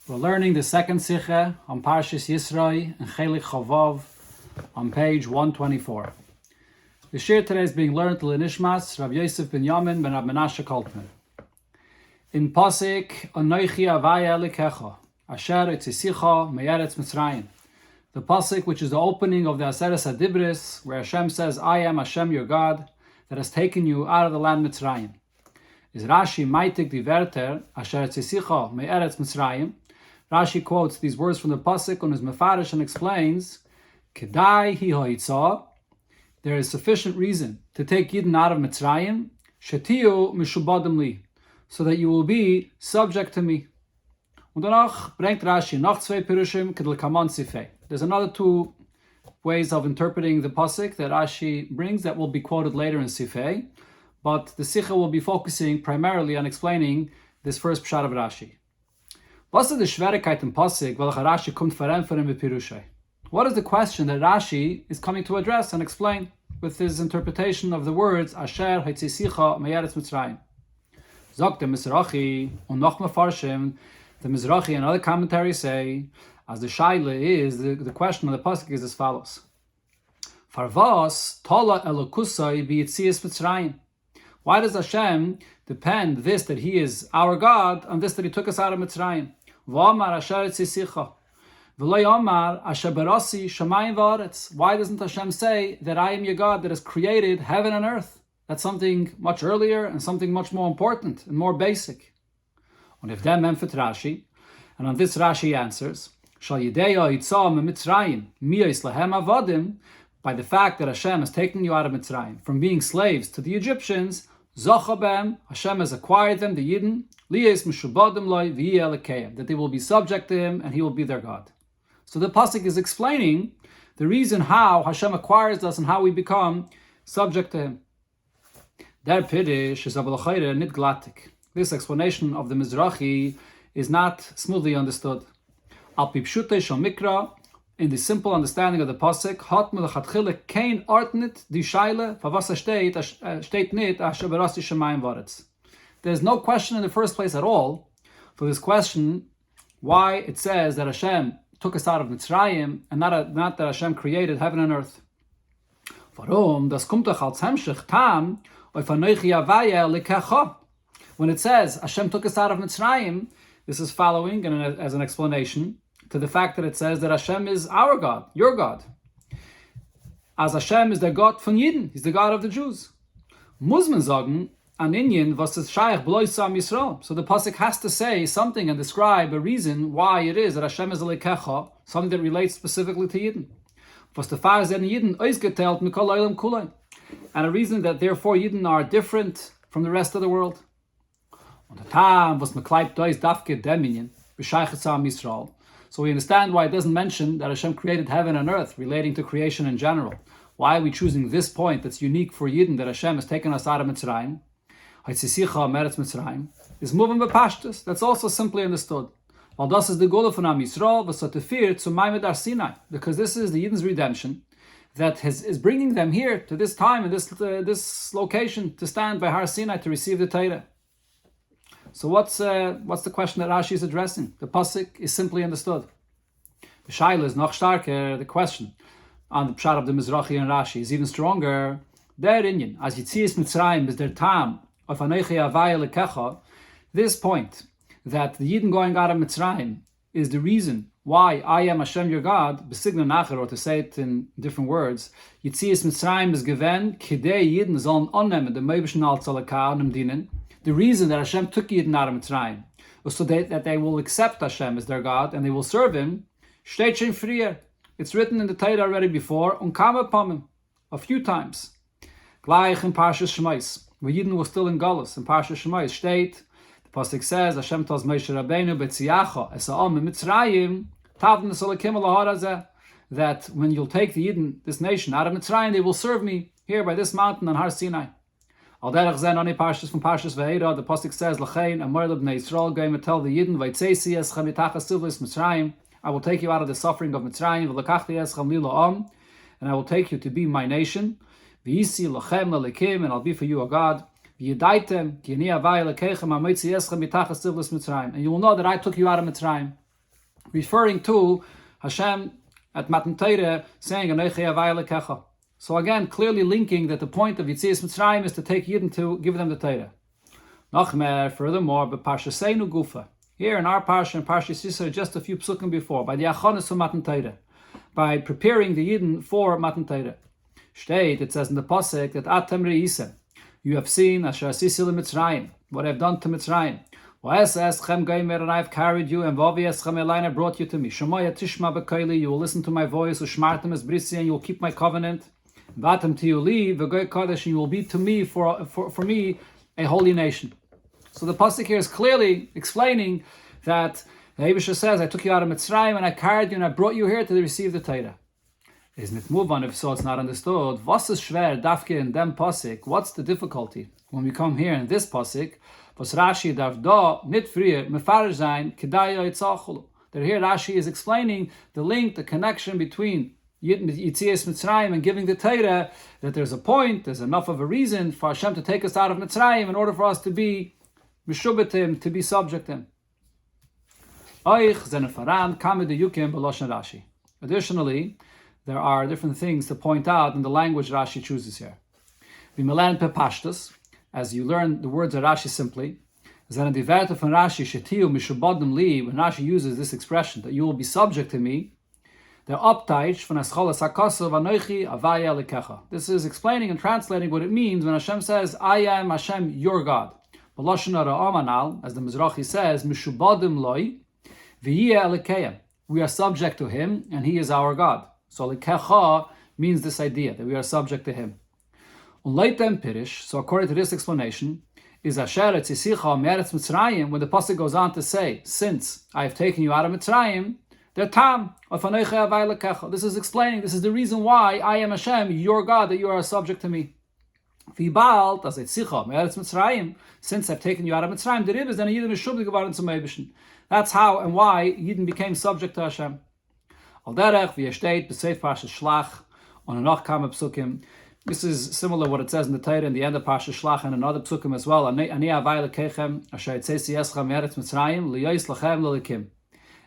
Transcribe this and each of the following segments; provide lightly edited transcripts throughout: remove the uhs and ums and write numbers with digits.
We're learning the second Sikha on Parshas Yisro and Chelek Chavav on page 124. The shir today is being learned to Nishmas Rabbi Yosef ben Yamin ben Rabbi Menashe Koltman. In Pasik, Anoichi Avaya Elikecha, Asher Etzisicha Me'eretz Mitzrayim. The Pasik, which is the opening of the Aseret Adibris, where Hashem says, I am Hashem your God, that has taken you out of the land Mitzrayim. Is Rashi Maitik Diverter, Asher Etzisicha Me'eretz Mitzrayim. Rashi quotes these words from the Pasuk on his Mefarish and explains, Kedai hi ha'itza, there is sufficient reason to take Yidden out of Mitzrayim, Shetiu mishubadim li, so that you will be subject to me. Und danach bringt Rashi noch zwei Pirushim kedel kaman sifei. There's another two ways of interpreting the Pasuk that Rashi brings that will be quoted later in Sifei, but the Sikha will be focusing primarily on explaining this first pshat of Rashi. What is the Schwierigkeit im Pasuk, welcher Rashi kommt verämpfern mit Pirushei? What is the question that Rashi is coming to address and explain with his interpretation of the words Asher Haitzisicha Me'eretz Mitzrayim? Sagt der Mizrachi und noch Mefarshim, the Mizrachi and other commentaries say, as the Shaila is, the question of the Pasuk is as follows. Farvas Tola Elokusai B'Yitzias Mitzrayim. Why does Hashem depend this that He is our God on this that He took us out of Mitzrayim? V'amar Asher Etzisicha. V'loi Amar Asher Barasi Shamayim V'aretz. Why doesn't Hashem say that I am your God that has created heaven and earth? That's something much earlier and something much more important and more basic. And if then Memphit Rashi, and on this Rashi answers, Shal Yideya Yitzah Mitzrayim Miyos Lahem Avadim, by the fact that Hashem has taken you out of Mitzrayim from being slaves to the Egyptians, Zochabem, Hashem has acquired them, the Yidden, Liyes Mishubadim Loi V'Yelekeyim, that they will be subject to Him and He will be their God. So the Pasuk is explaining the reason how Hashem acquires us and how we become subject to Him. Der Pidish is Abalachayre nit glatik. This explanation of the Mizrachi is not smoothly understood. Al Pipshute Shal Mikra, in the simple understanding of the Pasuk, hat melachatchile kein artnit di shaila favasa steht nit asher berasi shemayim varetz. There's no question in the first place at all for this question why it says that Hashem took us out of Mitzrayim and not that Hashem created heaven and earth. Warum? Das kommt doch als Hemshech tam auf anoichi avaya lekecha. When it says Hashem took us out of Mitzrayim, this is following and as an explanation to the fact that it says that Hashem is our God, your God. As Hashem is the God von Yidden, He's the God of the Jews. Muss man sagen, an Inyan was es shaykh bloisam Yisro. So the Pasuk has to say something and describe a reason why it is that Hashem is a lekecha, something that relates specifically to Yidden. Was the Far sind Yidden ausgeteilt mikol olam kulay. And a reason that therefore Yidden are different from the rest of the world. Und der Tam, was man kleibt dois dafke dem Inyan, b'shaychet am Yisrael. So we understand why it doesn't mention that Hashem created heaven and earth relating to creation in general. Why are we choosing this point that's unique for Yidden that Hashem has taken us out of Mitzrayim? Haitzisicha Meretz Mitzrayim is moving bepashtus. That's also simply understood. While this is the goal of Am Yisrael, v'sotefir to Maimed Ar Sinai, because this is the Yidden's redemption that is bringing them here to this time and this location to stand by Har Sinai to receive the Torah. So what's the question that Rashi is addressing? The Pasuk is simply understood. The Shaila is noch starker. The question on the Pshat of the Mizrachi and Rashi is even stronger. Der Inyan, as Yitzias Mitzrayim is their tam of Anoichi Avaya Lekecha. This point that the Yidden going out of Mitzrayim is the reason why I am Hashem your God. Besigna nacher, or to say it in different words, Yitzias Mitzrayim is given kidei Yidden sollen annehmen dem Meibischen als Alaka und im Dienen. The reason that Hashem took Yidden out of Mitzrayim was so that they will accept Hashem as their God and they will serve Him. Steht schon früher. It's written in the Torah already before, und kam upon Him a few times. Gleich in Parshas Shemais, where Yidden was still in Galus. In Parshas Shemais steht, the Pasuk says, Hashem tells Moshe Rabbeinu betziacha es ha'am Mitzrayim tavn esolakim alaharazeh, that when you'll take the Yidden, this nation, out of Mitzrayim, they will serve me here by this mountain on Har Sinai. Al derech zen ani parshas from Parshas Ve'era, the pasuk says, L'chein amar lebnei Yisrael, going to tell the Yidden, Vaytzeisi eschem mitachas silvus Mitzrayim, I will take you out of the suffering of Mitzrayim, v'lekachti eschem li la'am, and I will take you to be my nation, v'yisi lachem lelekim, and I'll be for you a God, v'yedaitem, ki ani avai lekechem, amoitzi eschem mitachas silvus Mitzrayim, and you will know that I took you out of Mitzrayim. referring to Hashem at Matan Torah saying, Anochi Havai Lekecha. So again, clearly linking that the point of Yitzias Mitzrayim is to take Yidden to give them the Torah. Nachmer, furthermore, but Parshaseinu Gufa. Here in our Parsha, in Parsha Yisro, just a few psukim before, by the Achonis of Matan Torah, by preparing the Yidden for Matan Torah. State, it says in the Pasuk that Atem Re'isem, you have seen Asher Asisi Mitzrayim, what I've done to Mitzrayim. Va'es eschem geimer, and I've carried you, and Vavi eschem elayin, I brought you to me. Shemaya tishma b'koili, you will listen to my voice, u'shmartem es brisi, and you will keep my covenant. Vatem tiyuli, v'goy kodesh, and you will be to me, for me, a holy nation. So the pasuk here is clearly explaining that the Eibusha says, I took you out of Mitzrayim, and I carried you, and I brought you here to receive the Torah. Isn't it move on if so it's not understood? Was is schwer, dafke in dem pasuk? What's the difficulty when we come here in this pasuk? Was Rashi darf da nit frier mefarish sein kedai yitzachulu. That here Rashi is explaining the link, the connection between Yitzias Mitzrayim and giving the Torah, that there's a point, there's enough of a reason for Hashem to take us out of Mitzrayim in order for us to be mishubetim, to be subject to Him. Additionally, there are different things to point out in the language Rashi chooses here. As you learn the words of Rashi simply, when Rashi uses this expression, that you will be subject to me, this is explaining and translating what it means when Hashem says, I am Hashem, your God. As the Mizrahi says, we are subject to Him, and He is our God. So Lekecha means this idea, that we are subject to Him. So according to this explanation, is Asher etzisicha me'eretz Mitzrayim, when the pasuk goes on to say, since I have taken you out of Mitzrayim, the tam of Anochi Havai Lekecha. This is explaining, this is the reason why I am Hashem, your God, that you are subject to me. V'ibalt, as etzisicha me'eretz Mitzrayim, since I've taken you out of Mitzrayim, the Ribbis, then Yidden Meshublik geworden zum Eibischen. That's how and why Yidden became subject to Hashem. Al derech v'yeshteit b'seif Parsha Shlach on anach kama psukim. This is similar to what it says in the Torah in the end of Parsha Shlach and another psukim as well. Ani avai lekechem asher yitzesi eschem me'eretz Mitzrayim liyos lachem lelikim.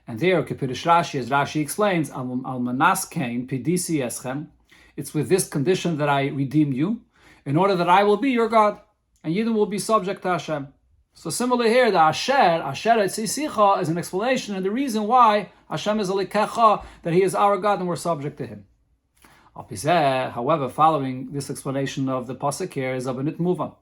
And there, Kepirish Rashi, as Rashi explains, al manas kain pidisi eschem. It's with this condition that I redeem you, in order that I will be your God, and Yidden will be subject to Hashem. So similarly here, the Asher etzisicha is an explanation and the reason why Hashem is a lekecha, that He is our God and we're subject to Him. However, following this explanation of the pasuk here is abanit muva.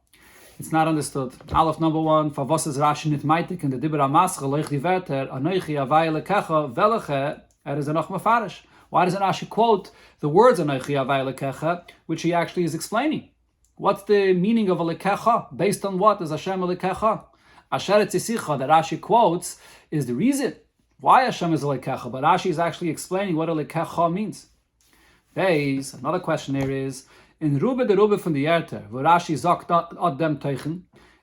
It's not understood. Aleph number one, favos is Rashi nit maitik in the dibur amascha loich diverter anochi avai lekecha veleche is enoch mafarish. Why doesn't Rashi quote the words anochi avai lekecha, which he actually is explaining? What's the meaning of a lekecha? Based on what is Hashem a lekecha? Asher etzisicha that Rashi quotes is the reason why Hashem is a lekecha, but Rashi is actually explaining what a lekecha means. Another question here is, in Rube de Rube from the Yerter, where Rashi sagt ad dem teichen,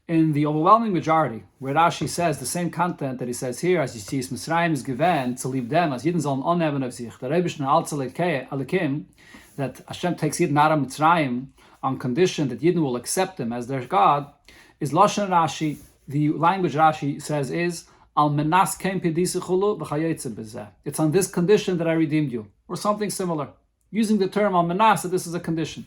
in the overwhelming majority, where Rashi says the same content that he says here, as you see, Mitzrayim is given to leave them, as Yidden sollen annehmen auf sich, der Rebbeinu alze alekim, that Hashem takes Yidden out of Mitzrayim on condition that Yidden will accept Him as their God, is Lashon Rashi. The language Rashi says is, Al menas kem pedisichulu v'chayetze bezeh. It's on this condition that I redeemed you, or something similar. Using the term al menas, that this is a condition.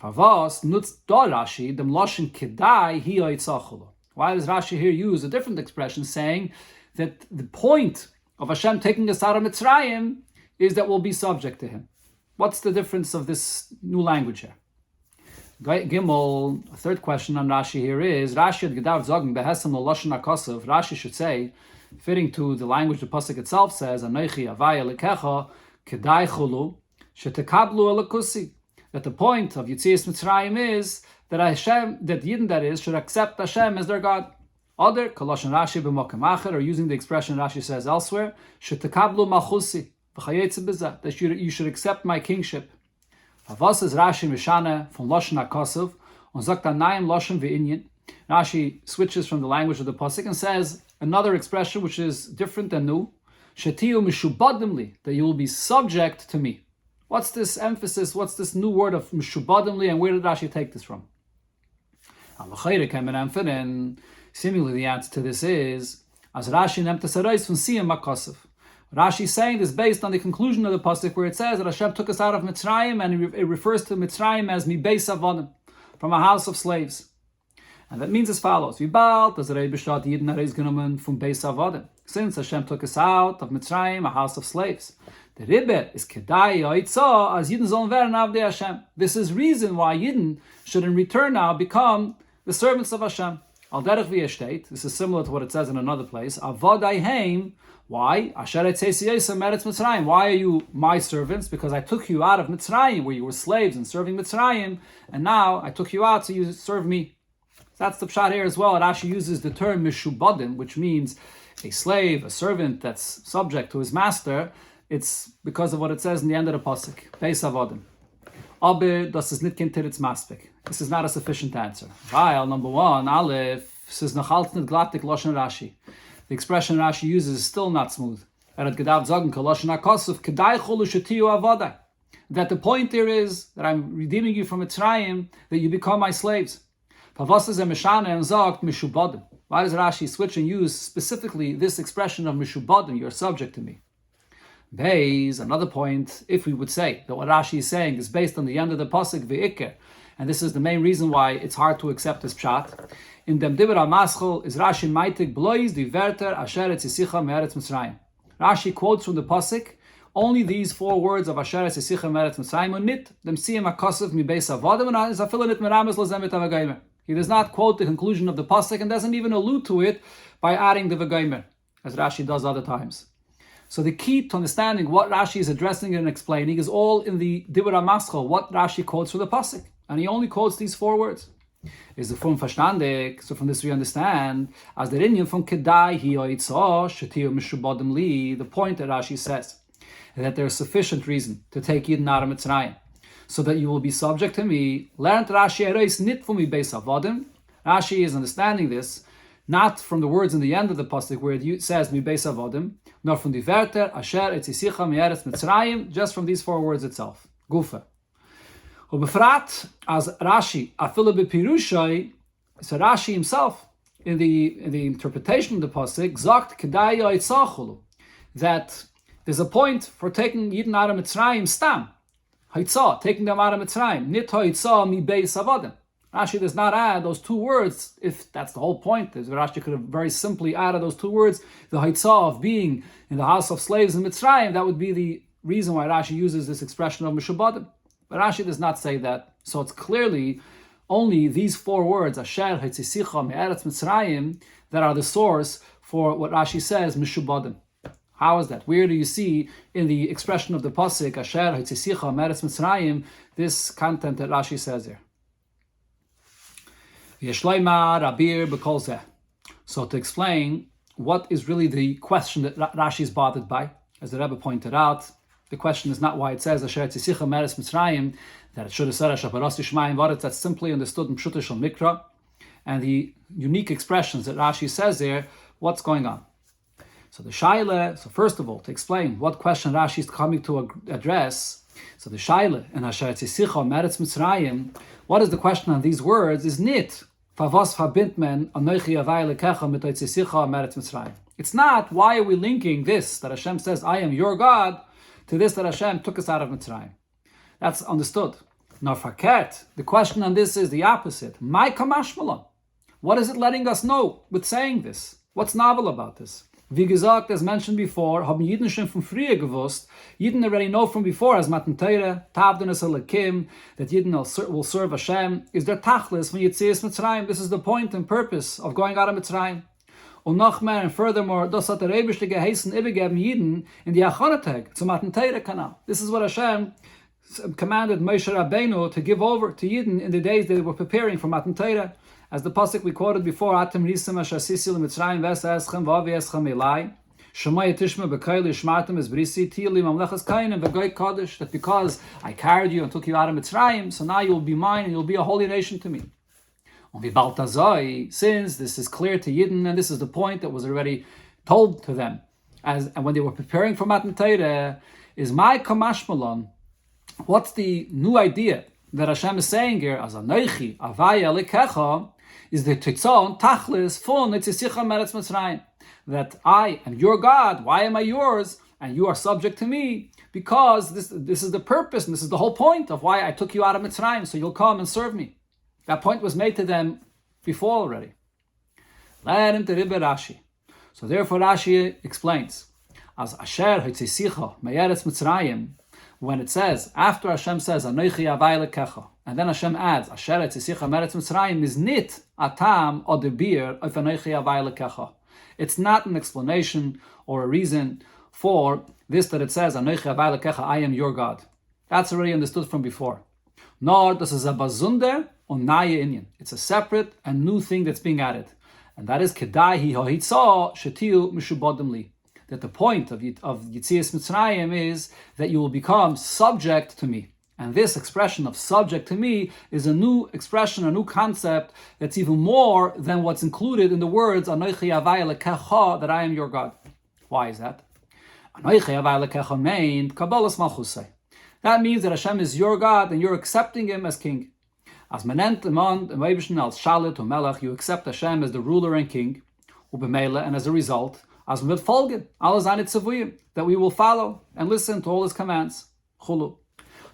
Favos nutz da Rashi dem Lashon kedai hi yitzachulu. Why does Rashi here use a different expression, saying that the point of Hashem taking us out of Mitzrayim is that we'll be subject to Him? What's the difference of this new language here? Gimel, a third question on Rashi here is, Rashi had gedav zogen behesem l'lashon hakasav. Rashi should say, fitting to the language the pasuk itself says, Anochi avai lekecha kedai chulu shetekablu elakusi. That the point of Yitzias Mitzrayim is that Hashem, that Yidden that is, should accept Hashem as their God. Other Koloshan Rashi b'mokem acher, or using the expression Rashi says elsewhere, shetekablu malchusi v'chayetze bezeh, that you should accept my kingship. Havas is Rashi Mishana from Lashon HaKosav on Zakta Naim Lashon Ve'inyan. Rashi switches from the language of the pasuk and says another expression which is different and new. Shetiu Mishubadimli, that you will be subject to me. What's this emphasis? What's this new word of Mishubadimli, and where did Rashi take this from? Similarly, the answer to this is as Rashi nemt asarais from Siyam HaKosav. Rashi is saying this based on the conclusion of the pasuk where it says that Hashem took us out of Mitzrayim, and it refers to Mitzrayim as mi beis avodim, from a house of slaves. And that means as follows: Vibal does the Rebbe Shad Yidden Areis genommen from beis avodim. Since Hashem took us out of Mitzrayim, a house of slaves, the Rebbe is kedai yoitza as Yidden sollen werden avdei Hashem. This is reason why Yidden should in return now become the servants of Hashem. Al derech v'yeshteit. This is similar to what it says in another place. Avodai heim. Why? Asher etzeisiyesa meretz Mitzrayim. Why are you my servants? Because I took you out of Mitzrayim, where you were slaves and serving Mitzrayim, and now I took you out so you serve me. That's the pshat here as well. It actually uses the term mishubadim, which means a slave, a servant that's subject to his master. It's because of what it says in the end of the pasuk. Beis avodim. Aber das ist nicht kein Tiritz maspik. This is not a sufficient answer. Weil, number one, Aleph, es ist noch halt nicht glattig Lashon Rashi. The expression Rashi uses is still not smooth. That the point there is that I'm redeeming you from Mitzrayim, that you become my slaves. Why does Rashi switch and use specifically this expression of mishubadim, you're subject to me? Beis, another point, if we would say that what Rashi is saying is based on the end of the pasuk ve'ikir, and this is the main reason why it's hard to accept this pshat. In dem Dibur HaMaschel is Rashi meitig blois di verter asher etzisicha me'eretz Mitzrayim. Rashi quotes from the pasuk only these 4 words of asher etzisicha me'eretz Mitzrayim and nit dem siyam hakosov mi beis avodim and is afilu nit merames lozem et avagaymer. He does not quote the conclusion of the pasuk and doesn't even allude to it by adding the vagaymer, as Rashi does other times. So the key to understanding what Rashi is addressing and explaining is all in the Dibur HaMaschel, what Rashi quotes from the pasuk, and he only quotes these 4 words. Is the form verstandig? So from this we understand as the inyan from kedai hi oitza shetiu mishubadim li. The point that Rashi says is that there is sufficient reason to take Yidden out of Mitzrayim, so that you will be subject to me. Learn Rashi ereis nit from mi beis avodim. Rashi is understanding this not from the words in the end of the pasuk where it says mi beis avodim, nor from the verter asher etzisicha me'eretz Mitzrayim, just from these 4 words itself. Gufa. Ubefrat as Rashi afilu b'pirushai, so Rashi himself in the interpretation of the pasuk sagt kedai yoitzachulu, that there's a point for taking Yidden out of Mitzrayim stam haitzah, taking them out of Mitzrayim nit haitzah mi beis avodim. Rashi does not add those 2 words. If that's the whole point, Rashi could have very simply added those 2 words, the haitzah of being in the house of slaves in Mitzrayim. That would be the reason why Rashi uses this expression of mishubadim. But Rashi does not say that. So it's clearly only these 4 words, Asher Hetzisicha Me'eretz Mitzrayim, that are the source for what Rashi says, Mishubadim. How is that? Where do you see in the expression of the pasuk, Asher Hetzisicha Me'eretz Mitzrayim, this content that Rashi says here? Yeshleima Rabbi B'kol Zeh. So to explain what is really the question that Rashi is bothered by, as the Rebbe pointed out, the question is not why it says Asher Tzisicha Meretz Mitzrayim, that it should have said Asher Paras Yishmayim Varetz. That's simply understood in Pshuta Shel Mikra, and the unique expressions that Rashi says there. What's going on? So the Shaila. So first of all, to explain what question Rashi is coming to address. So the Shaila and Asher Tzisicha Meretz Mitzrayim. What is the question on these words? Is nit Favos Verbindt men Anochi Avai Lekecha mit Tzisicha Meretz Mitzrayim. It's not why are we linking this that Hashem says I am your God to this that Hashem took us out of Mitzrayim. That's understood. Nor fakert. The question on this is the opposite. My kamashmalan. What is it letting us know with saying this? What's novel about this? Wie gesagt, as mentioned before, haben Yidden schon von früher gewusst. Yidden already know from before, as Matan Torah, Tavdanas Elakim, that Yidden will serve Hashem, is their tachlis when Yitzias Mitzrayim. This is the point and purpose of going out of Mitzrayim. Und noch mehr, and furthermore, das hat der Rebischte geheißen, übergeben Yidden in die Achonateg, zum Matan Torah Kanal. This is what Hashem commanded Moshe Rabbeinu to give over to Yidden in the days they were preparing for Matan Torah. As the pasuk we quoted before, Atem Risam Asher Sisi L'Mitzrayim V'Esa Eschem V'Avi Eschem Elai Shemai Tishma B'Kaili Shmartem Es Brisi Tili Mamlechas Kainim V'Goy Kodesh, that because I carried you and took you out of Mitzrayim, so now you will be mine and you'll be a holy nation to me. Since this is clear to Yidden, and this is the point that was already told to them, and when they were preparing for Matan Torah, is my kamashmalon. What's the new idea that Hashem is saying here? As Anochi Avaya Lekecha is the Titzon Tachlis Fun Etzisicha Meretz Mitzrayim. That I am your God. Why am I yours? and you are subject to me, because this is the purpose, and this is the whole point of why I took you out of Mitzrayim, so you'll come and serve me. That point was made to them before already. Let him to Rashi. So therefore Rashi explains, as Asher Hitzisicha Me'eretz Mitzrayim, when it says, after Hashem says, Anochi Avai Lekecha, and then Hashem adds, Asher Hitzisicha Me'eretz Mitzrayim, is nit atam or the beer of Anochi Avai Lekecha. It's not an explanation or a reason for this that it says, Anochi Avai Lekecha, I am your God. That's already understood from before. Nor this is a bazunder or naye inyan. It's a separate and new thing that's being added. And that is kedai hi ha'hitzah shetiu mishubodim li. That the point of Yitzias Mitzrayim is that you will become subject to me. And this expression of subject to me is a new expression, a new concept that's even more than what's included in the words Anochi Avai Lekecha, that I am your God. Why is that? Anochi Avai Lekecha meant Kabbalas Malchusay. That means that Hashem is your God and you're accepting Him as King. As menent iman eibishn als shalit or melech, you accept Hashem as the ruler and King, ubemele, and as a result, as mit folgen, alle seine tzavuyim, that we will follow and listen to all His commands. Chulu.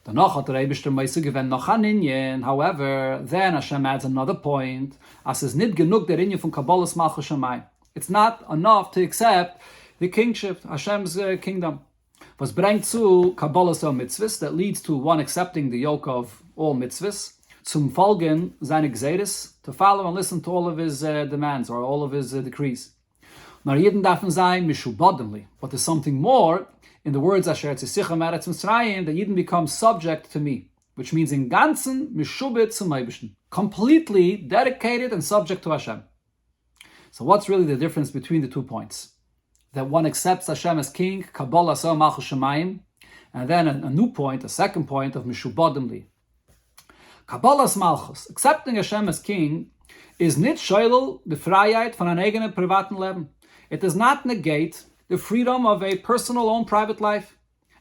Danach hat der Eibishter meise gewen noch an Inyan. However, then Hashem adds another point, as is nit genug der Inyan von Kabbalas Malchus Shamayim. It's not enough to accept the kingship, Hashem's kingdom. Was bringt zu Kabbalas mitzvahs, that leads to one accepting the yoke of all mitzvahs, zum Folgen seine Gzeres, to follow and listen to all of his demands or all of his decrees. Nor jeden darfen sein mishubodimli, but there's something more in the words Asher Tzisicha Meretz Mitzrayim, that Yidden become subject to me, which means in ganzen mishubit zum Eibishn, completely dedicated and subject to Hashem. So what's really the difference between the 2 points? That one accepts Hashem as King, Kabbalah So Malchus Shamayim, and then a new point, a second point of mishubodimli. Kabbalas Malchus, accepting Hashem as King, is nit shoylel the Freiheit von einem eigenen privaten Leben. It does not negate the freedom of a personal own private life.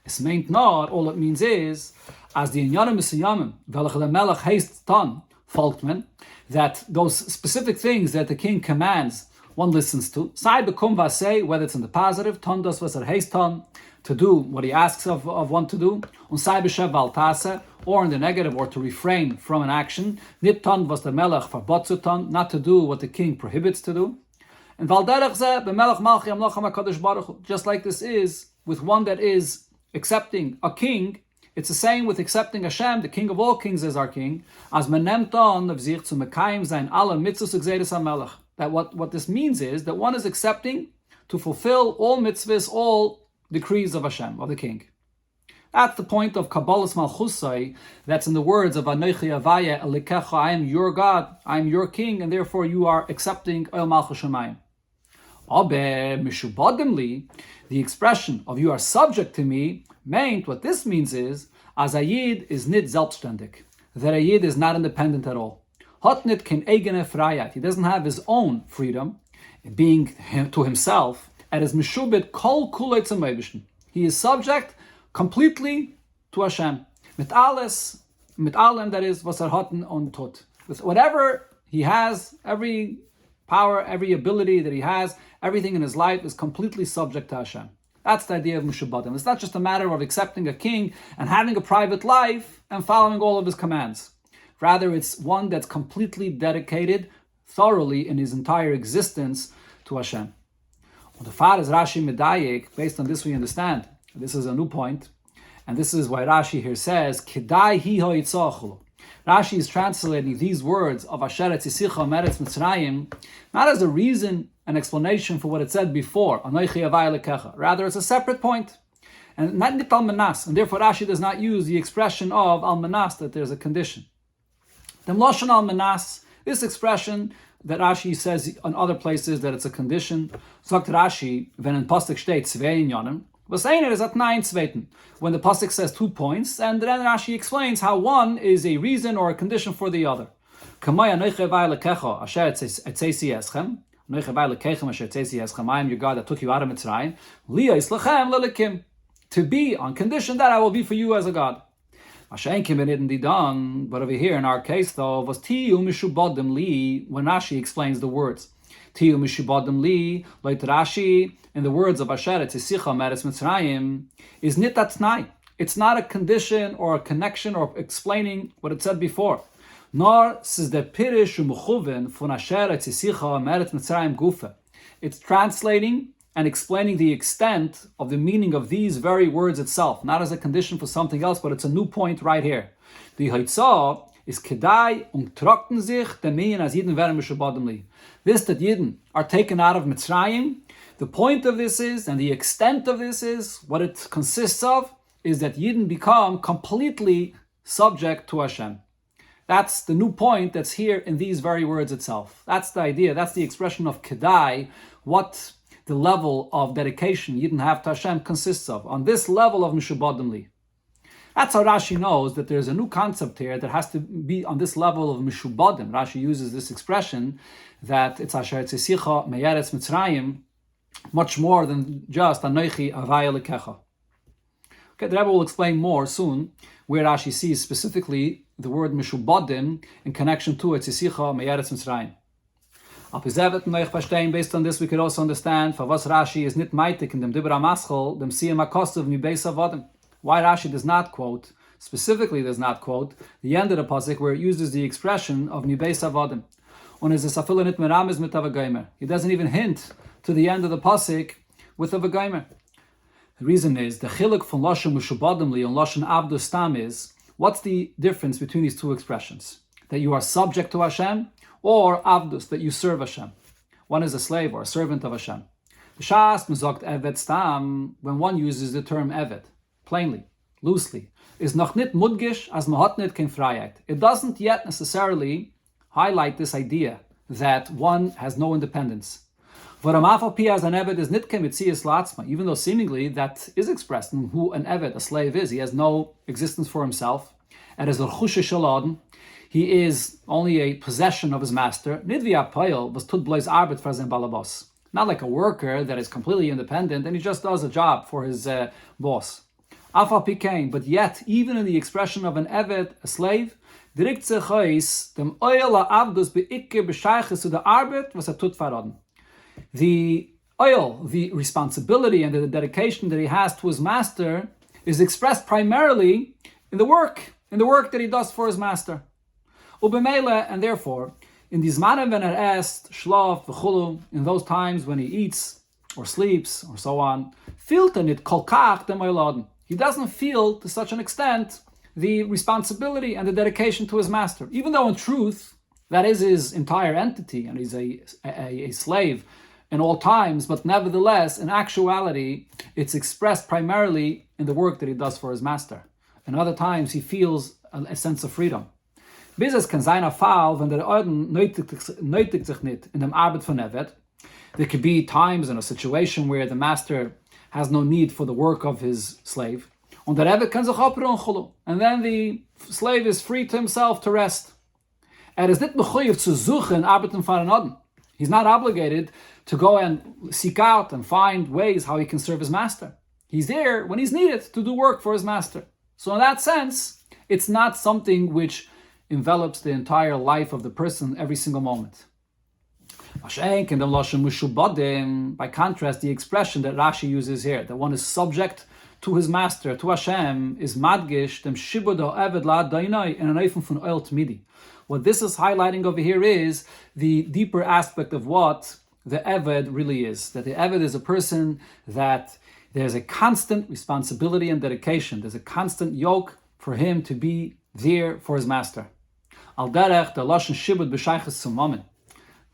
Es meint not, all it means is, as the inyanim mesuyamim, welche der Melech heist tan, folgt men, that those specific things that the king commands, one listens to, sei bekum was say, whether it's in the positive, ton das was heist tan, to do what he asks of one to do, und sei beshev val tase, or in the negative, or to refrain from an action, nit ton was der Melech verbot zu ton, not to do what the king prohibits to do. And just like this is with one that is accepting a king, it's the same with accepting Hashem, the King of all kings, as our king. As that what this means is that one is accepting to fulfill all mitzvahs, all decrees of Hashem, of the king. That's the point of Kabbalas Malchusai, that's in the words of Anochi Avaya Lekecha, I am your God, I am your king, and therefore you are accepting Oil Malchus Shamayim. The expression of you are subject to me meant, what this means is, as a Yid is nit selbstständig, that a Yid is not independent at all. Hat nit kein eigene Freiheit, he doesn't have his own freedom, being to himself, and is mishubit kol kulei zum Eibishn. He is subject completely to Hashem. Mit alles, mit allem, that is, was hatten und tut. With whatever he has, every power, every ability that he has, everything in his life is completely subject to Hashem. That's the idea of Mushubadim. It's not just a matter of accepting a king and having a private life and following all of his commands. Rather, it's one that's completely dedicated thoroughly in his entire existence to Hashem. Und the Far is Rashi Medayik, based on this we understand. This is a new point, and this is why Rashi here says, Kedai hi hoitzachu. Rashi is translating these words of Asher Tzisicha Meretz Mitzrayim not as a reason, an explanation for what it said before, Anochi Avai Lekecha. Rather, it's a separate point, and not nit al manas, and therefore Rashi does not use the expression of al manas, that there's a condition. The Mloshan al manas, this expression that Rashi says on other places that it's a condition, sagt Rashi, when in Pasuk steht zwei inyanim, was saying it is at 9 zweiten, when the pasuk says 2 points, and then Rashi explains how one is a reason or a condition for the other. I am your God that took you out of Mitzrayim. To be on condition that I will be for you as a God. But over here in our case though, was Tiyu Mishubadim Li, when Rashi explains the words. Tiyu Mishubadim Li, like Rashi, in the words of Asher Tzisicha Meretz Mitzrayim, is nit atnai. It's not a condition or a connection or explaining what it said before. Nor says the Pirish Umuchuven von Asher Tzisicha Meretz Mitzrayim Gufa. It's translating and explaining the extent of the meaning of these very words itself, not as a condition for something else, but it's a new point right here. The Haitzah is Kedai trocknen sich den Minyan as Yidden werden mishubadim li. This that Yidden are taken out of Mitzrayim, the point of this is, and the extent of this is, what it consists of, is that Yidden become completely subject to Hashem. That's the new point that's here in these very words itself. That's the idea, that's the expression of Kedai, what the level of dedication Yidden have to Hashem consists of, on this level of mishubadim li. That's how Rashi knows that there's a new concept here that has to be on this level of mishubadim. Rashi uses this expression that it's Asher Tzisicha Meyeretz Mitzrayim, much more than just Anoichi Avaya Lekecha. Okay, the Rebbe will explain more soon where Rashi sees specifically the word mishubadim in connection to it, Tzisicha Meyeretz Mitzrayim. Based on this, we could also understand for what Rashi is nit meitik in dem Dibra Maschel, dem Siyam HaKosav Mi Beis Avodim. Why Rashi does not quote, specifically does not quote, the end of the pasuk where it uses the expression of Mi Beis Avodim. He doesn't even hint to the end of the pasuk with a v'gaimer. The reason is the chiluk from lashon mishubadim li and lashon abdus stam is, what's the difference between these two expressions? That you are subject to Hashem, or avdus, that you serve Hashem. One is a slave or a servant of Hashem. Shas mizakt evet stam, when one uses the term evet, plainly, loosely, is noch nit mudgish as mahat nit kein Freiheit. It doesn't yet necessarily highlight this idea that one has no independence. Even though seemingly that is expressed in who an evet, a slave, is. He has no existence for himself. And as he is only a possession of his master. Not like a worker that is completely independent and he just does a job for his boss. But yet, even in the expression of an evet, a slave, the oil, the responsibility and the dedication that he has to his master is expressed primarily in the work that he does for his master. And therefore, in these manim when asked shlaf v'chulu, in those times when he eats or sleeps or so on, he doesn't feel to such an extent the responsibility and the dedication to his master, even though in truth that is his entire entity and he's a slave in all times. But nevertheless, in actuality, it's expressed primarily in the work that he does for his master. And other times he feels a sense of freedom. Business kann sein a Fall, wenn der Orden nötigt sich nicht in dem Arbeit von Evet. There could be times in a situation where the master has no need for the work of his slave. Und der Evet kann sich abruhen chulu. And then the slave is free to himself to rest. Is nicht mechuyev zu suchen arbeiten von einem Orden. He's not obligated to go and seek out and find ways how he can serve his master. He's there when he's needed to do work for his master. So in that sense, it's not something which envelops the entire life of the person every single moment. By contrast, the expression that Rashi uses here, that one is subject to his master, to Hashem, is madgish dem shibud ha'eved la'adainai in an eifun von oil tmidi. What this is highlighting over here is the deeper aspect of what the eved really is. That the eved is a person that there's a constant responsibility and dedication. There's a constant yoke for him to be there for his master. Al derech the lashon shibud b'shayches sumamin.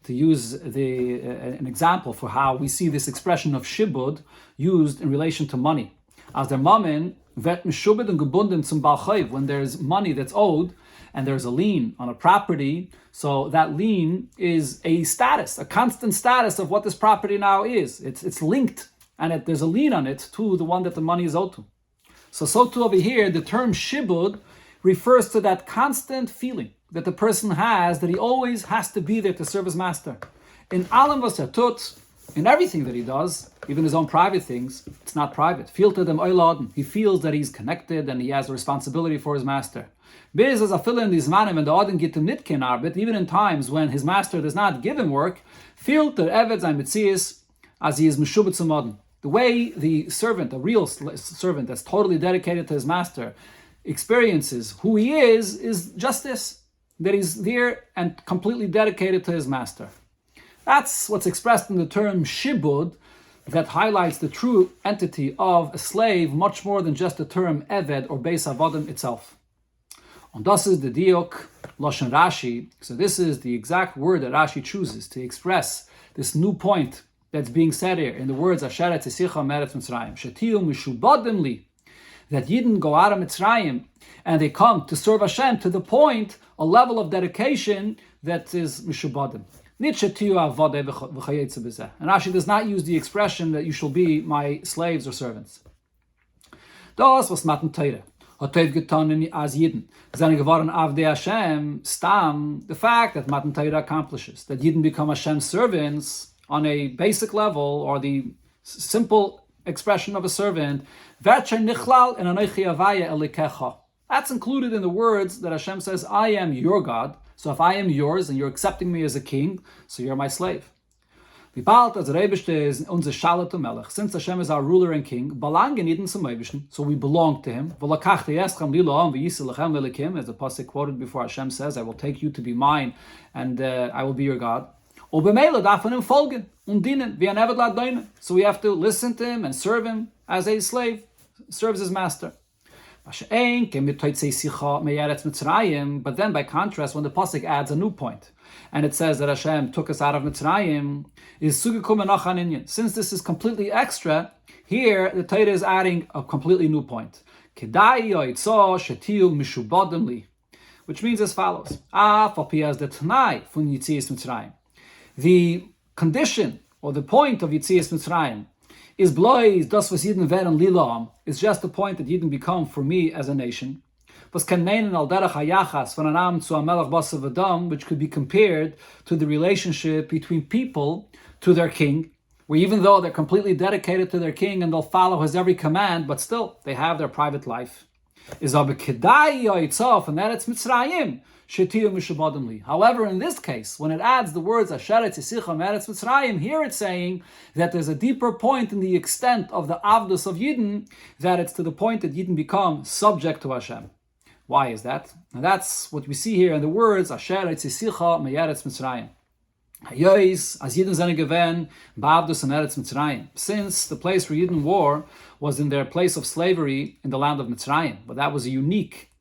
To use an example for how we see this expression of shibud used in relation to money. As der mamin vet mishubed and gebunden zum bal chayv, when there's money that's owed and there's a lien on a property, so that lien is a status, a constant status of what this property now is. It's linked, and there's a lien on it to the one that the money is owed to. So too over here, the term shibud refers to that constant feeling that the person has, that he always has to be there to serve his master. In alam vasatut, in everything that he does, even his own private things, it's not private. He feels that he's connected and he has a responsibility for his master. Even in times when his master does not give him work, as he is Meshubah Tzumodin. The way the servant, a real servant that's totally dedicated to his master, experiences who he is just this, that he's there and completely dedicated to his master. That's what's expressed in the term shibud, that highlights the true entity of a slave much more than just the term eved or beis avodim itself. And das is the diok lashon Rashi. So this is the exact word that Rashi chooses to express this new point that's being said here in the words Asher etzisicha meretz Mitzrayim shetiyu mishubadim li, that Yidden go out of Mitzrayim and they come to serve Hashem to the point, a level of dedication that is mishubadim. And Rashi does not use the expression that you shall be my slaves or servants. Das was Matan Teire hat Tev getan as Yidden seine geworden avdei Hashem stam, the fact that Matan Teire accomplishes that Yidden become Hashem's servants on a basic level, or the simple expression of a servant. That's included in the words that Hashem says, I am your God. So if I am yours and you're accepting me as a king, so you're my slave. Since Hashem is our ruler and king, so we belong to him. As the pasuk quoted before, Hashem says, I will take you to be mine and I will be your God. So we have to listen to him and serve him as a slave serves his master. But then by contrast, when the pasuk adds a new point, and it says that Hashem took us out of Mitzrayim, since this is completely extra, here the Torah is adding a completely new point. Which means as follows. The condition or the point of Yitzias Mitzrayim is blois das was Yidden werden lilam, is just the point that Yidden become for me as a nation. Was kan meinen al derech hayachas von anam zu amelach basav adam, which could be compared to the relationship between people to their king, where even though they're completely dedicated to their king and they'll follow his every command, but still they have their private life. Is aber kedai yoitzof, and that it's Mitzrayim. However, in this case, when it adds the words Asher etzisicha meretz Mitzrayim, here it's saying that there's a deeper point in the extent of the avdus of Yidden, that it's to the point that Yidden become subject to Hashem. Why is that? And that's what we see here in the words Asher etzisicha meretz Mitzrayim. Hayois as Yidden zene gewen ba'avdus meretz Mitzrayim. Since the place where Yidden were was in their place of slavery in the land of Mitzrayim, but that was a unique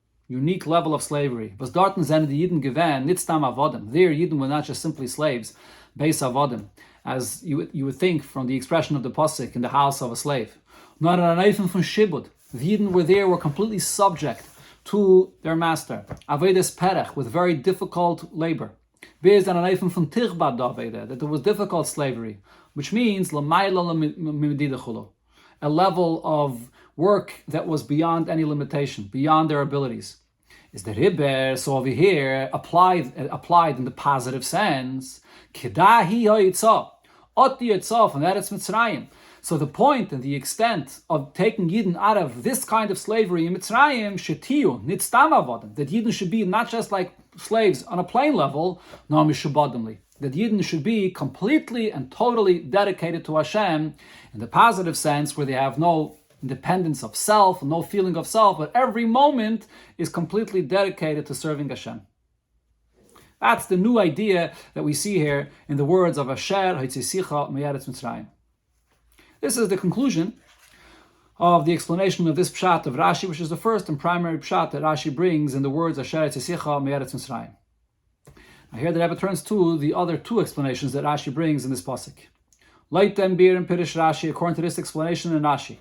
level of slavery. Was dorten sind die Yidden gewähnt, nicht stam avodim. There, Yidden were not just simply slaves, beis avodim, as you would think from the expression of the pasuk, in the house of a slave. Not an eifem von shibud. The Yidden were completely subject to their master. Avedes perech, with very difficult labor. Bez an eifem von tichbad davede, that there was difficult slavery, which means l'mayla l'mididachulu, a level of work that was beyond any limitation, beyond their abilities. Is the riber, so over here, applied in the positive sense, kedahi ha'yitzah, oti yitzah, and that it's Mitzrayim. So the point and the extent of taking Yidden out of this kind of slavery in Mitzrayim, shetiyu, nitstam avodim, that Yidden should be not just like slaves on a plain level, no mishubadimli, that Yidden should be completely and totally dedicated to Hashem in the positive sense, where they have no independence of self, no feeling of self, but every moment is completely dedicated to serving Hashem. That's the new idea that we see here in the words of Asher Hitzisicha Meyaretz Mitzrayim. This is the conclusion of the explanation of this pshat of Rashi, which is the first and primary pshat that Rashi brings in the words Asher Hitzisicha Meyaretz Mitzrayim. Now here the Rebbe turns to the other two explanations that Rashi brings in this pasuk. Leitem Bir and Pirish Rashi, according to this explanation in Rashi,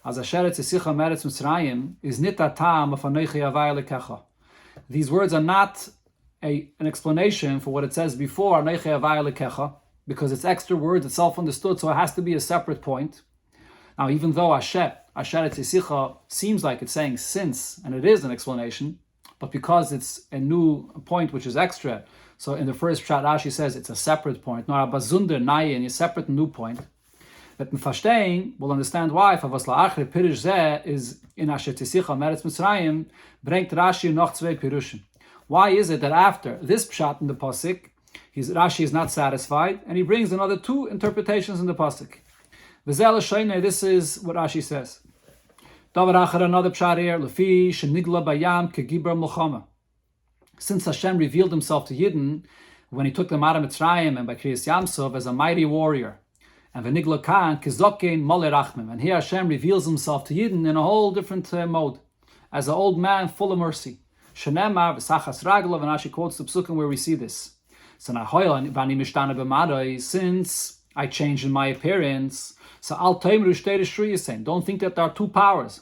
as Asher etzisicha meretz Mitzrayim is nit atam of anochi avai lekecha. These words are not an explanation for what it says before anochi avai lekecha, because it's extra words, it's self-understood, so it has to be a separate point. Now, even though Asher etzisicha seems like it's saying since, and it is an explanation, but because it's a new point which is extra, so in the first pshat Rashi says it's a separate point, nor a bazunder nayin, a separate new point. That in verstehen, will understand why, for was la'achre pirish zeh is in Asher etzisicha meretz Mitzrayim, bringt Rashi noch zwei pirushim. Why is it that after this pshat in the pasuk, Rashi is not satisfied, and he brings another two interpretations in the pasuk. V'zel shayne, this is what Rashi says. Davar achar, another pshat here, lefi shenigla bayam kegibra mulchama. Since Hashem revealed himself to Yidden when he took them out of Mitzrayim and by Kriyas Yamsov as a mighty warrior, and v'nigla kan kizokein mole rachmim, and here Hashem reveals himself to Yidden in a whole different mode, as an old man full of mercy. Shenemar v'sachas raglav, and Rashi quotes the psukim where we see this. So since I changed in my appearance, so al taimru shtei shruyasein, don't think that there are two powers.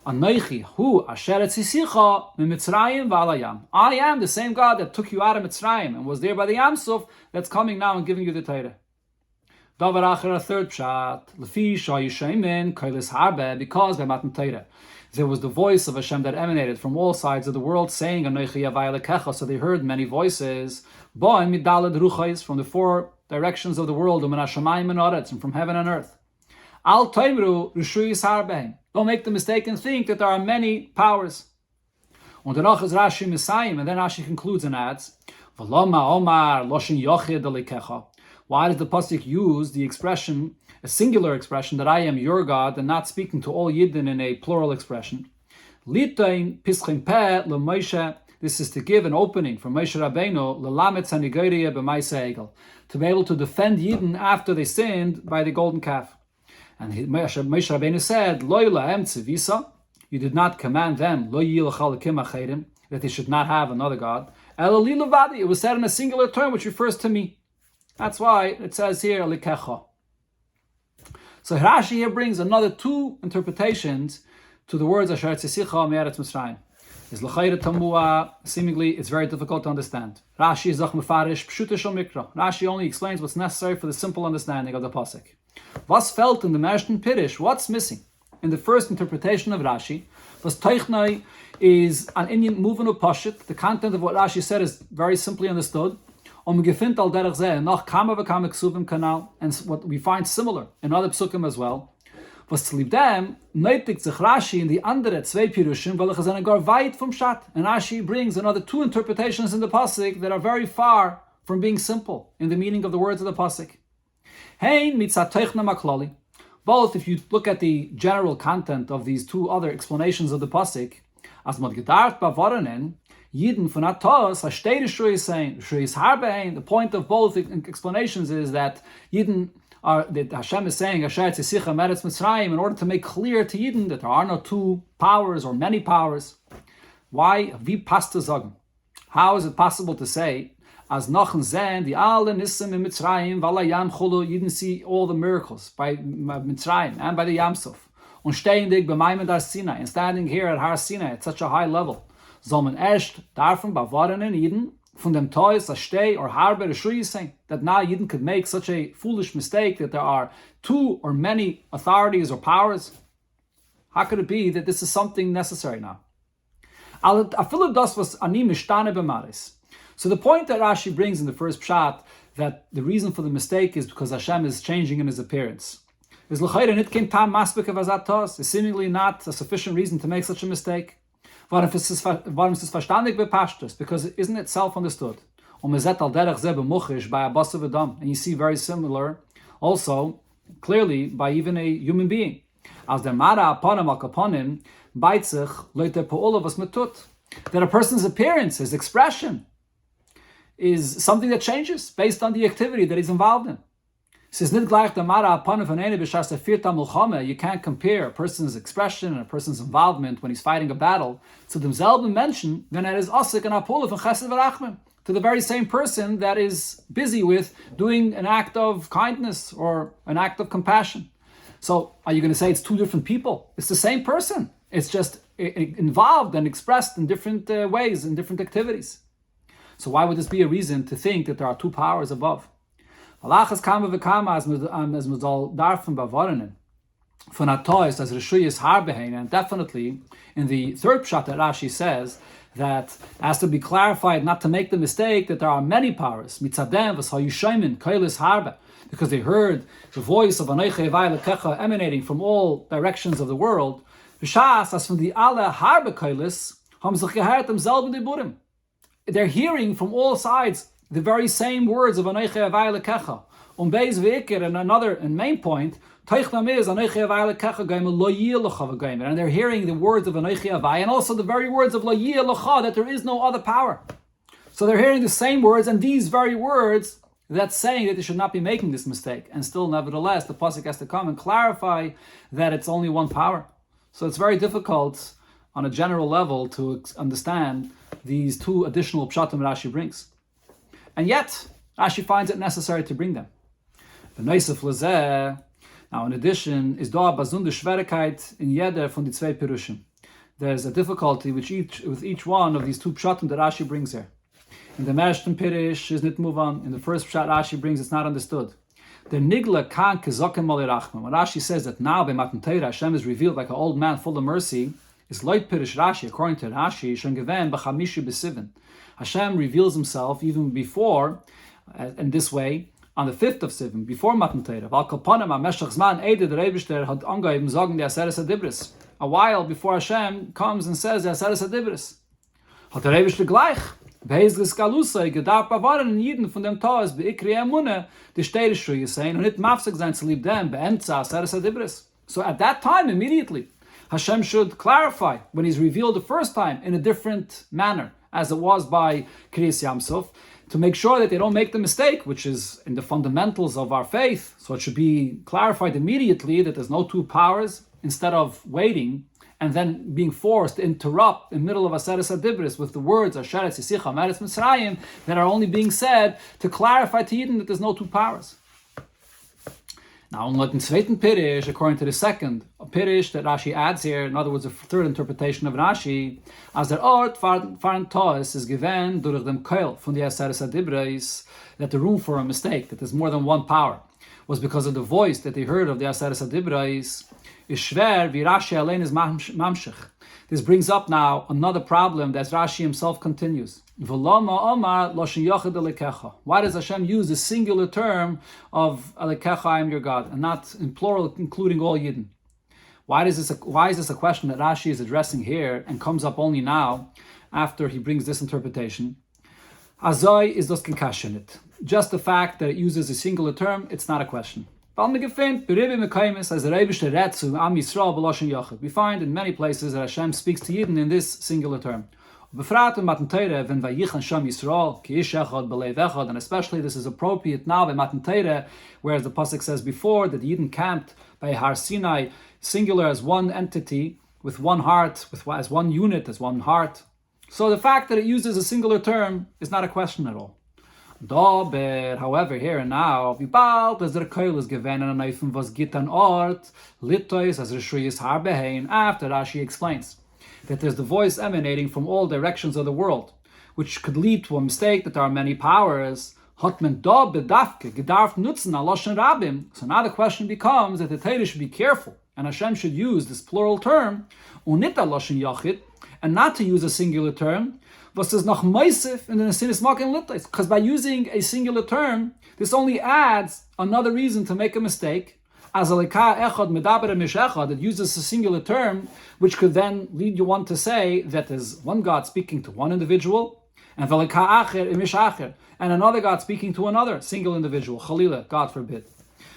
Anoichi hu asher etzisicha miMitzrayim v'alayam. I am the same God that took you out of Mitzrayim and was there by the Yamsuf that's coming now and giving you the Torah. Davar acher, a third pshat, lefi shayishaymin kailis harbe, because by Matan Torah there was the voice of Hashem that emanated from all sides of the world, saying Anoichi yavai lekecha. So they heard many voices, bo'im midalad ruchais, from the four directions of the world, and from heaven and earth. Al taimru rishuyis harbein. Don't make the mistake and think that there are many powers. Und danach is Rashi Messiah, and then Rashi concludes and adds, V'loma omar loshin yochid alikecha. Why does the pasuk use the expression, a singular expression, that I am your God, and not speaking to all Yidden in a plural expression? Litain pischim peh leMoshe. This is to give an opening for Moshe Rabbeinu lelamet sanigoriya b'maisa egel, to be able to defend Yidden after they sinned by the golden calf. And Moshe Rabbeinu said, Lo lahem tzivisa, you did not command them, Lo yilachal kim acherim, that they should not have another God. El li levadi, it was said in a singular term which refers to me. That's why it says here, likecha. So Rashi here brings another two interpretations to the words Asher tzisicha me'eretz Mitzrayim. Is l'chayre tamua, seemingly it's very difficult to understand. Rashi is zach mefarish pshuta shel mikra. Rashi only explains what's necessary for the simple understanding of the pasuk. Was felt in the Mershten Pirish? What's missing? In the first interpretation of Rashi, was Teichnai is an Indian movement of Pashit. The content of what Rashi said is very simply understood. And what we find similar in other psukim as well. Was zu dem nötigt sich Rashi in die andere zwei Pirushim, welche sind gar weit vom Shat. And Rashi brings another two interpretations in the pasuk that are very far from being simple in the meaning of the words of the pasuk. Both, if you look at the general content of these two other explanations of the pasuk, as mod gedacht bavaranen, Yidden von Atos, the point of both explanations is that Yidden that Hashem is saying, in order to make clear to Yidden that there are no two powers or many powers. Why? Wie passt zu sagen? How is it possible to say, as nochen zen, the alle nisim in Mitzrayim, valayam chulu, Yidden see all the miracles by Mitzrayim and by the Yamsuf. Und ständig b'mayim dar Sinai, and standing here at Har Sinai at such a high level. Soll man erst davon bavaren in Yidden, von dem Toys, a stay or harbe reshui saying that now Yidden could make such a foolish mistake that there are two or many authorities or powers? How could it be that this is something necessary now? So the point that Rashi brings in the first pshat, that the reason for the mistake is because Hashem is changing in his appearance, is seemingly not a sufficient reason to make such a mistake. Because isn't it self-understood? And you see very similar also clearly by even a human being. That a person's appearance, his expression, is something that changes based on the activity that he's involved in. You can't compare a person's expression and a person's involvement when he's fighting a battle to themselves mention to the very same person that is busy with doing an act of kindness or an act of compassion. So are you going to say it's two different people? It's the same person. It's just involved and expressed in different ways, in different activities. So why would this be a reason to think that there are two powers above? Halachas kama v'kama as we soll darfen bewahren von Atois as Rishuyis harbehein, and definitely in the third pshat that Rashi says that has to be clarified not to make the mistake that there are many powers mitzadem v'shayishaymin kailis harbe, because they heard the voice of Anoichi Yavai Lekecha emanating from all directions of the world. V'shas as from the alle harbe kailis ham sich gehört demselben diburim. They're hearing from all sides the very same words of Anochi Avai Lekecha. Beis V'ikir, and another and main point, Teichlam is Anochi Avai Lekecha Goyim Lo Yilecha V'Goyim, and they're hearing the words of Anochi Avai, and also the very words of Lo Yilecha, that there is no other power. So they're hearing the same words, and these very words that's saying that they should not be making this mistake. And still, nevertheless, the pasuk has to come and clarify that it's only one power. So it's very difficult on a general level to understand these two additional pshatim Rashi brings. And yet, Rashi finds it necessary to bring them. Now, in addition, is da bazunde Schwierigkeit in jeder von die zwei Pirushim. There's a difficulty with each one of these two pshatim that Rashi brings here. In the Mershten Pirish is not move on. In the first pshat Rashi brings, it's not understood. The Nigla kan kezokem malirachman. When Rashi says that now by Matan Torah Hashem is revealed like an old man full of mercy, is loit Pirish Rashi, according to Rashi, shon geven b'chamishi b'sivin. Hashem reveals himself even before, in this way, on the 5th of Sivan, before Matan Torah. Val kolponim ha-meshach zman eide der Rebishter had angeheben sagen die Aseres HaDibris. A while before Hashem comes and says the Aseres HaDibris. Hat der Rebishter gleich. Beizlis Galusai, gedarf bewahren in Jiden von dem Taus, beikri Emunah, die Städtische saying, und nicht mafsig sein zu lieb dem, beemza Aseres HaDibris. So at that time, immediately, Hashem should clarify when he's revealed the first time in a different manner, as it was by Kriyas Yamsuf, to make sure that they don't make the mistake, which is in the fundamentals of our faith. So it should be clarified immediately that there's no two powers, instead of waiting and then being forced to interrupt in the middle of Aseres HaDibris with the words Asheretz Yisicha Meretz Mitzrayim that are only being said to clarify to Yidden that there's no two powers. Now, unlike in Zweiten Pirish, according to the second Pirish that Rashi adds here, in other words, the third interpretation of Rashi, as der Ort fahren Toes is given durch dem Keil von the Aseres HaDibris, that the room for a mistake, that there's more than one power, was because of the voice that they heard of the Aseres HaDibris, is schwer, wie Rashi allein is mamshech. This brings up now another problem that Rashi himself continues. Why does Hashem use the singular term of Alekecha, I am your God, and not in plural, including all Yidden? Why is this a question that Rashi is addressing here and comes up only now, after he brings this interpretation? Azoi is das Kinkashenit. Just the fact that it uses a singular term, it's not a question. We find in many places that Hashem speaks to Yidden in this singular term. And especially this is appropriate now by Matan Torah, whereas the pasuk says before that the Yidden camped by Har Sinai, singular as one entity, with one heart, as one unit, as one heart. So the fact that it uses a singular term is not a question at all. However, here and now, wie bald as der Keil is given and a knife was git an ort, litois as Rishuyis har behein, after Rashi explains that there's the voice emanating from all directions of the world, which could lead to a mistake that there are many powers. Hat men da bedafke gedarf nutzen a loshen rabim. So now the question becomes that the Torah should be careful, and Hashem should use this plural term, unit a loshen yachid, and not to use a singular term, was is noch meisif in the Nesinis Makim Litais. Because by using a singular term, this only adds another reason to make a mistake. As aleka echad medaber mish echad, it uses a singular term, which could then lead you on to say that there's one God speaking to one individual, and veleka acher mish acher, and another God speaking to another single individual. Chalila, God forbid.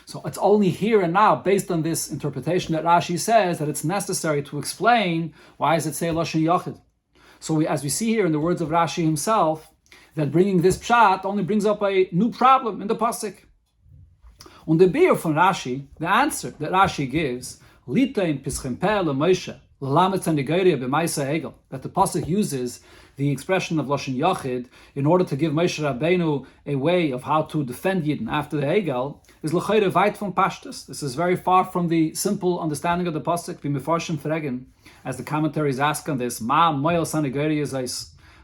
So it's only here and now, based on this interpretation, that Rashi says that it's necessary to explain why does it say lashon yachid. So as we see here in the words of Rashi himself, that bringing this pshat only brings up a new problem in the pasuk. On the beer from Rashi, the answer that Rashi gives, that the pasuk uses the expression of lashon yachid in order to give Moshe Rabbeinu a way of how to defend Yidden after the Egel, is l'chayre weit from pashtus. This is very far from the simple understanding of the pasuk. B'mefarshim fregen, as the commentaries ask on this, ma moyel sanigari is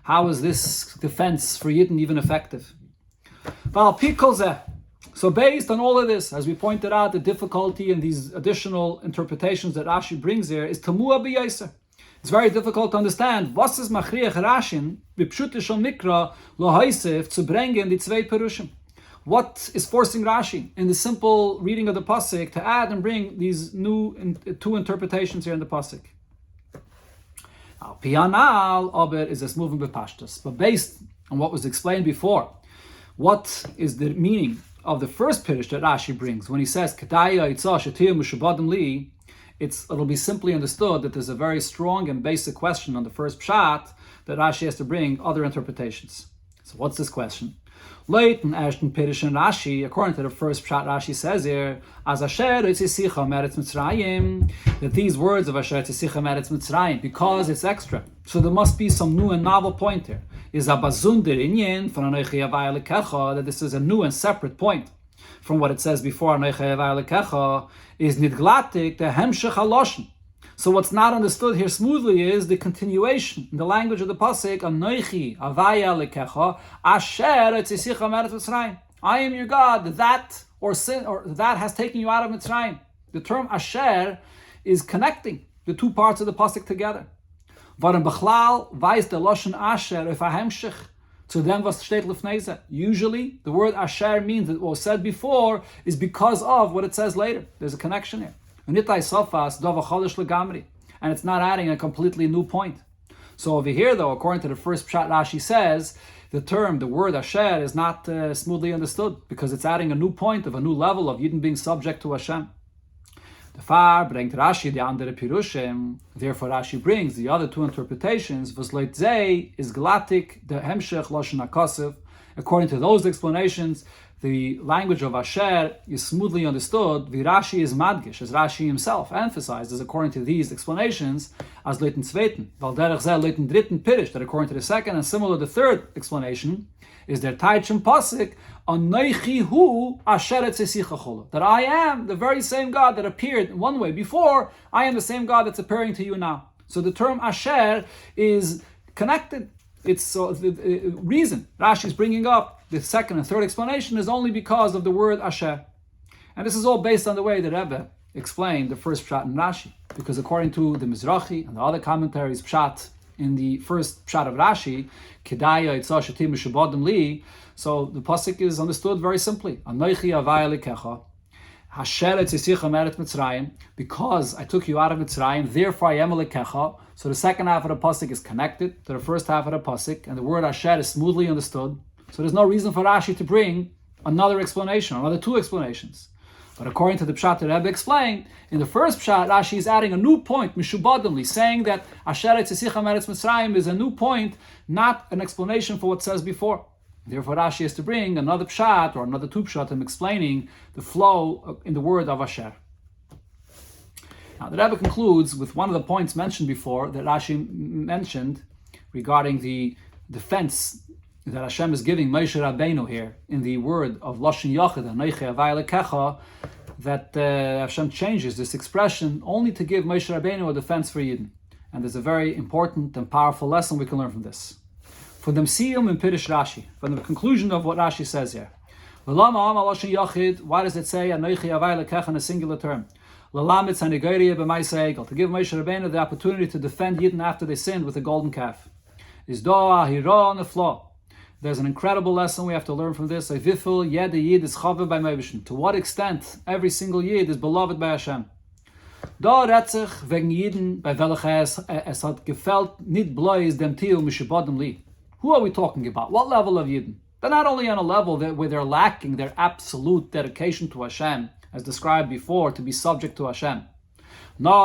how is this defense for Yidden even effective? So based on all of this, as we pointed out, the difficulty in these additional interpretations that Rashi brings here is tamua b'yaiser. It's very difficult to understand. Was is machriach Rashin b'pshutishon mikra lo haisef zu bringen die zwei perushim? What is forcing Rashi in the simple reading of the pasuk to add and bring these new two interpretations here in the pasuk? Pianal aber is this moving b'pashtus, but based on what was explained before, What is the meaning of the first Piddush that Rashi brings when he says Kedaya Itzah Shetiyu Mishubadim Li? It'll be simply understood that there's a very strong and basic question on the first pshat that Rashi has to bring other interpretations. So what's this question? Late in Ashton Piddush and Rashi, according to the first pshat, Rashi says here, as Asher Etzisicha Meretz Mitzrayim, that these words of Asher Etzisicha Meretz Mitzrayim, because it's extra, so there must be some new and novel point here. Is a bazunder inyan from Anochi Avai Lekecha, that this is a new and separate point from what it says before Anochi Avai Lekecha, is nidglatik the hemshech haloshen. So what's not understood here smoothly is the continuation in the language of the pasuk Anochi Avai Lekecha Asher Etzisicha Meretz Mitzrayim. I am your God. That has taken you out of Mitzrayim. The term Asher is connecting the two parts of the pasuk together. Warum Bechlal weiß der Loshen Asher if a hemshech zu dem was steht lefnei. Usually, the word Asher means that what was said before is because of what it says later. There's a connection here. And it's not adding a completely new point. So over here, though, according to the first pshat, Rashi says the word Asher is not smoothly understood because it's adding a new point of a new level of Yidden being subject to Hashem. Therefore, Rashi brings the other two interpretations. Was leitzei is glatik the hemshech lashon hakasiv. According to those explanations, the language of Asher is smoothly understood. Rashi is madgish, as Rashi himself emphasizes, according to these explanations, as leiten zweiten, weil derech zeh leiten dritten pirish, that according to the second and similar to the third explanation, is der taichem pasik Anochi hu Asher etzisicha cholu, that I am the very same God that appeared one way before. I am the same God that's appearing to you now. So the term Asher is connected. It's the reason Rashi is bringing up the second and third explanation is only because of the word Asher. And this is all based on the way the Rebbe explained the first pshat in Rashi. Because according to the Mizrahi and the other commentaries, pshat in the first pshat of Rashi, Kedaya Itzah Shetim Mishubadim Li, so the pasuk is understood very simply. Anochi Avai Lekecha, Asher Etzisicha Meretz Mitzrayim, because I took you out of Mitzrayim, therefore I am a Lekecha. So the second half of the pasuk is connected to the first half of the pasuk, and the word Asher is smoothly understood. So there's no reason for Rashi to bring another explanation, another two explanations. But according to the pshat that Rebbe explained, in the first pshat, Rashi is adding a new point, mishubadimly, saying that Asher Etzisicha Meretz Mitzrayim is a new point, not an explanation for what says before. Therefore, Rashi has to bring another pshat or another two pshatim explaining the flow in the word of Asher. Now, the Rebbe concludes with one of the points mentioned before that Rashi mentioned regarding the defense that Hashem is giving Moshe Rabbeinu here in the word of Lashon Yochid, Anochi Avai Lekecha, that Hashem changes this expression only to give Moshe Rabbeinu a defense for Yidden. And there's a very important and powerful lesson we can learn from this. From the Msiyum in Piddush Rashi, from the conclusion of what Rashi says here. Why does it say Anochi Avai Lekecha in a singular term? To give Moshe Rabbeinu the opportunity to defend Yidden after they sinned with a golden calf. Is doa hira on the flaw. There's an incredible lesson we have to learn from this. To what extent every single Yid is beloved by Hashem. Who are we talking about? What level of Yidden? They're not only on a level where they're lacking their absolute dedication to Hashem, as described before, to be subject to Hashem. They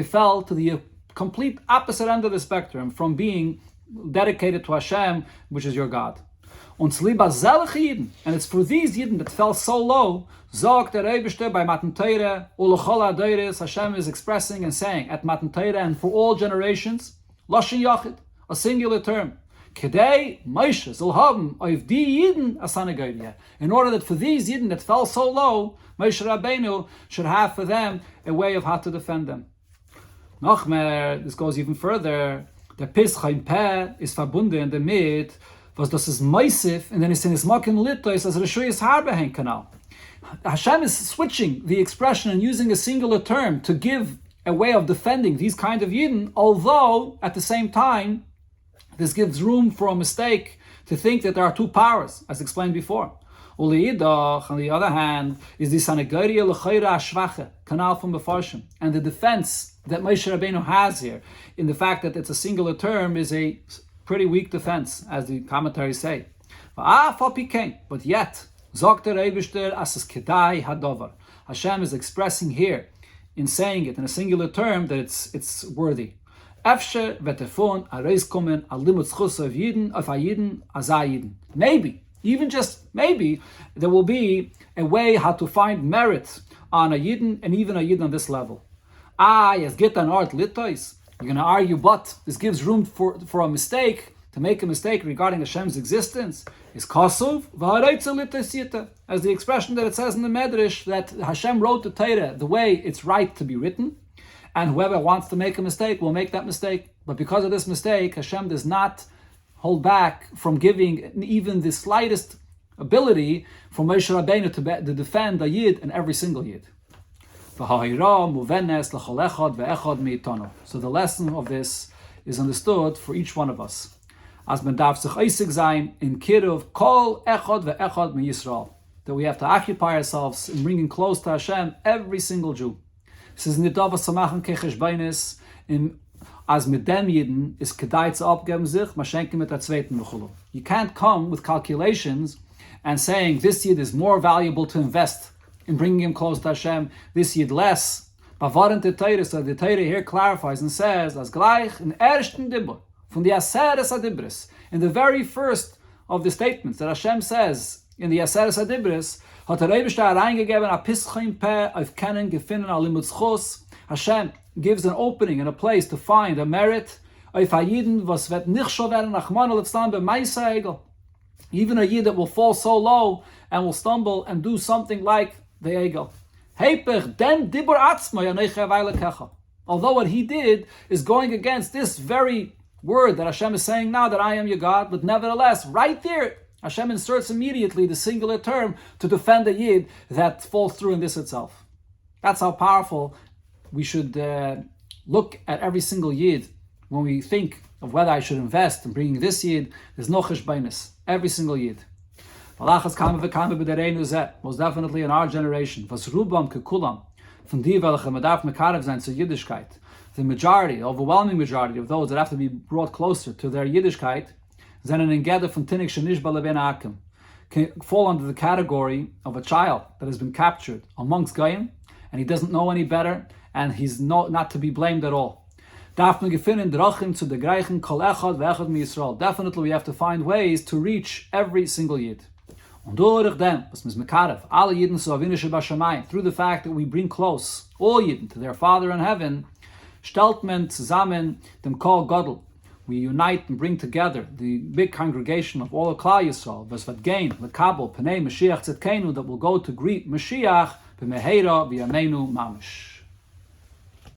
fell to the complete opposite end of the spectrum from being dedicated to Hashem, which is your God. And it's for these Yidden that fell so low, Hashem is expressing and saying at Matan Torah and for all generations, Lashon Yachid, a singular term. In order that for these Yidden that fell so low, Moshe Rabbeinu should have for them a way of how to defend them. Nochmer, this goes even further. The Pischaim Peh is verbunden damit, was das ist meisif, and then it's in his Makim Littois as Rishuyas Harbehen Kanal. Hashem is switching the expression and using a singular term to give a way of defending these kind of Yidden, although at the same time, this gives room for a mistake to think that there are two powers, as explained before. On the other hand, is the Sanegoria L'Chayra Ashvache, Kanal from Mefarshim, and the defense that Moshe Rabbeinu has here, in the fact that it's a singular term, is a Pretty weak defense, as the commentaries say. But yet, Hashem is expressing here, in saying it in a singular term, that it's worthy. Maybe, even just maybe, there will be a way how to find merit on a Yidden, and even a Yidden on this level. Yes, get an art litois. You're going to argue, but this gives room for a mistake, to make a mistake regarding Hashem's existence. Is kasuv v'hareitza litoisita, as the expression that it says in the Medrash, that Hashem wrote the Torah the way it's right to be written, and whoever wants to make a mistake will make that mistake. But because of this mistake, Hashem does not hold back from giving even the slightest ability for Moshe Rabbeinu to defend a Yid and every single Yid. So the lesson of this is understood for each one of us. As man darf sich eisig sein in kiruv kol echad ve'echad mi Yisrael, that we have to occupy ourselves in bringing close to Hashem every single Jew. Says nidava samachen kechesh beinis in as mit dem Yidden is kedai zu abgeben sich maschenke mit der zweiten bechulu. You can't come with calculations and saying this Yid is more valuable to invest in bringing him close to Hashem, this Yid less. But what the Torah, so the Torah here clarifies and says, as gleich in ersten Dibur, from the Aseres Adibris, in the very first of the statements that Hashem says in the Aseres Adibris, hat der Rebbe reingegeben a pischim peh auf kennen gefinnen a limutschos. Hashem gives an opening and a place to find a merit auf a Yidden, was wird nicht schon werden nach Mann letztan be Meisa Egel. Even a Yid that will fall so low and will stumble and do something like the Egel. Although what he did is going against this very word that Hashem is saying now, that I am your God, but nevertheless, right there, Hashem inserts immediately the singular term to defend the Yid that falls through in this itself. That's how powerful we should look at every single Yid when we think of whether I should invest in bringing this Yid. There's no cheshbainis, every single Yid. Most definitely in our generation, was Rubam kekulam, von die welche man darf mekarev sein zur Yiddishkeit. The majority, overwhelming majority of those that have to be brought closer to their Yiddishkeit, sind in Geder von Tinnik shenish balaben akim, can fall under the category of a child that has been captured amongst Goyim, and he doesn't know any better, and he's not to be blamed at all. Darf man gefinnen drachim zu der gleichen kol echad ve'echad mi Yisrael. Definitely we have to find ways to reach every single Yid. Und durch dem, was mis mekarev, alle Yidden so avinische bashamayim, through the fact that we bring close all Yidden to their Father in heaven, stellt man zusammen dem Kol Godel. We unite and bring together the big congregation of all of Klal Yisrael, was vat gain, lekabel, penei Mashiach tzedkenu, that will go to greet Mashiach b'meheira v'yameinu mamish.